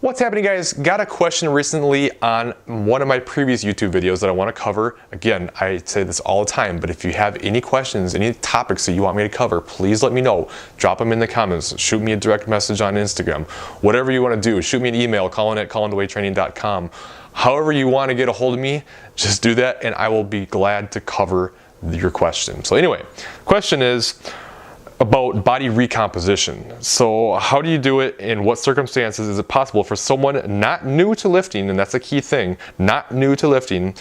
What's happening, guys? Got a question recently on one of my previous YouTube videos that I want to cover. Again, I say this all the time, but if you have any questions, any topics that you want me to cover, please let me know. Drop them in the comments, shoot me a direct message on Instagram, whatever you want to do. Shoot me an email, colin@colindewaytraining.com. However you want to get a hold of me, just do that and I will be glad to cover your question. So anyway, question is about body recomposition. So how do you do it? In what circumstances is it possible for someone not new to lifting, and that's a key thing, not new to lifting,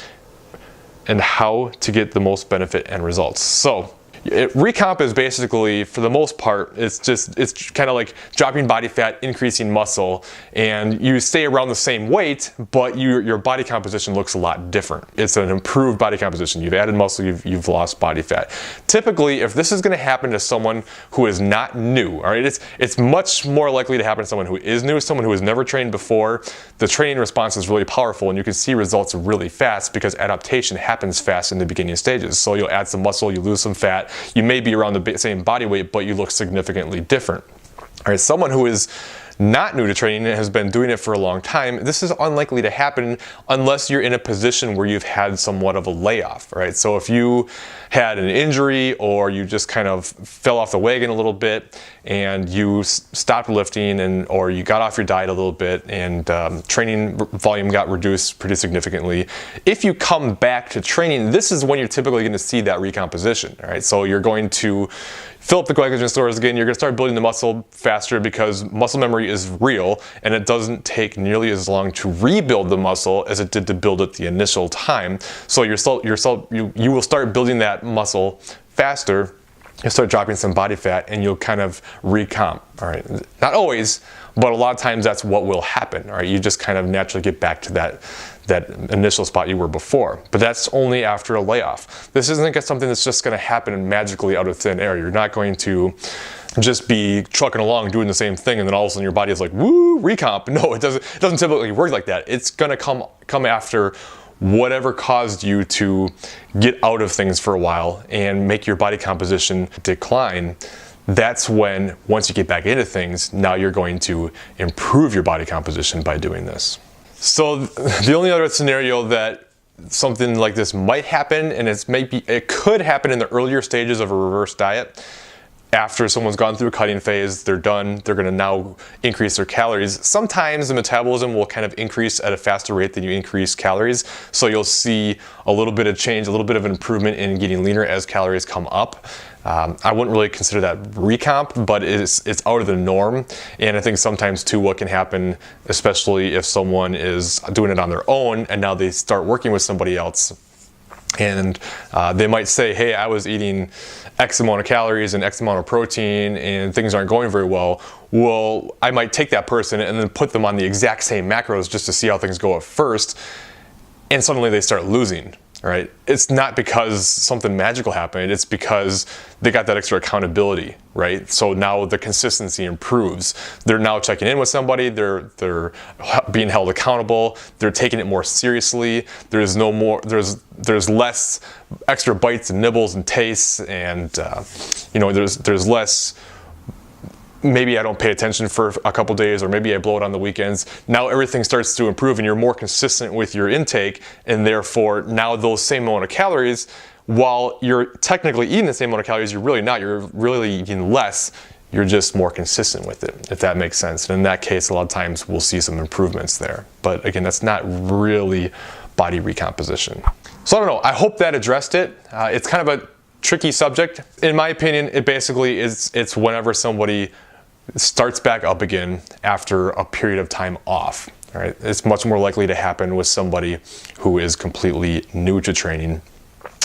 and how to get the most benefit and results? So recomp is basically, for the most part, it's kind of like dropping body fat, increasing muscle, and you stay around the same weight, but your body composition looks a lot different. It's an improved body composition. You've added muscle, you've lost body fat. Typically, if this is going to happen to someone who is not new, all right, it's much more likely to happen to someone who is new, someone who has never trained before. The training response is really powerful, and you can see results really fast because adaptation happens fast in the beginning stages. So you'll add some muscle, you lose some fat. You may be around the same body weight, but you look significantly different. All right, someone who is not new to training and has been doing it for a long time, this is unlikely to happen unless you're in a position where you've had somewhat of a layoff, right? So if you had an injury or you just kind of fell off the wagon a little bit and you stopped lifting or you got off your diet a little bit and training volume got reduced pretty significantly, if you come back to training, this is when you're typically going to see that recomposition, all right? So you're going to fill up the glycogen stores again, you're going to start building the muscle faster because muscle memory is real and it doesn't take nearly as long to rebuild the muscle as it did to build it the initial time. So you will start building that muscle faster, you'll start dropping some body fat and you'll kind of recomp, all right? Not always, but a lot of times that's what will happen, all right? You just kind of naturally get back to that initial spot you were before. But that's only after a layoff. This isn't something that's just going to happen magically out of thin air. You're not going to just be trucking along doing the same thing and then all of a sudden your body is like, woo, recomp. No, it doesn't typically work like that. It's going to come after whatever caused you to get out of things for a while and make your body composition decline. That's when, once you get back into things, now you're going to improve your body composition by doing this. So the only other scenario that something like this might happen, and it could happen in the earlier stages of a reverse diet. After someone's gone through a cutting phase, they're done, they're gonna now increase their calories. Sometimes the metabolism will kind of increase at a faster rate than you increase calories. So you'll see a little bit of change, a little bit of an improvement in getting leaner as calories come up. I wouldn't really consider that recomp, but it's out of the norm. And I think sometimes too what can happen, especially if someone is doing it on their own and now they start working with somebody else, and they might say, hey, I was eating X amount of calories and X amount of protein and things aren't going very well. Well, I might take that person and then put them on the exact same macros just to see how things go at first, and suddenly they start losing, right? It's not because something magical happened, it's because they got that extra accountability, right? So now the consistency improves. They're now checking in with somebody, they're being held accountable, they're taking it more seriously, there's less extra bites and nibbles and tastes, and there's less, maybe I don't pay attention for a couple days, or maybe I blow it on the weekends. Now everything starts to improve and you're more consistent with your intake, and therefore now those same amount of calories, while you're technically eating the same amount of calories, you're really not. You're really eating less. You're just more consistent with it, if that makes sense. And in that case, a lot of times we'll see some improvements there. But again, that's not really body recomposition. So I don't know, I hope that addressed it. It's kind of a tricky subject. In my opinion, it basically it's whenever somebody starts back up again after a period of time off. All right, it's much more likely to happen with somebody who is completely new to training,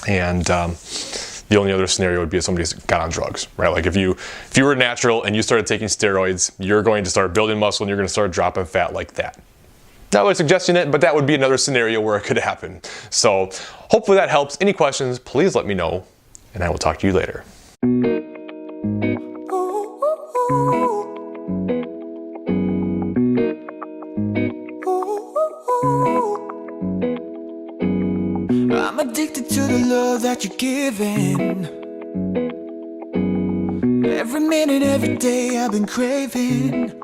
and the only other scenario would be if somebody's got on drugs, right? Like if you were natural and you started taking steroids, you're going to start building muscle and you're going to start dropping fat like that. Not really suggesting it, but that would be another scenario where it could happen. So hopefully that helps. Any questions, please let me know, and I will talk to you later. I'm addicted to the love that you're giving. Every minute, every day I've been craving.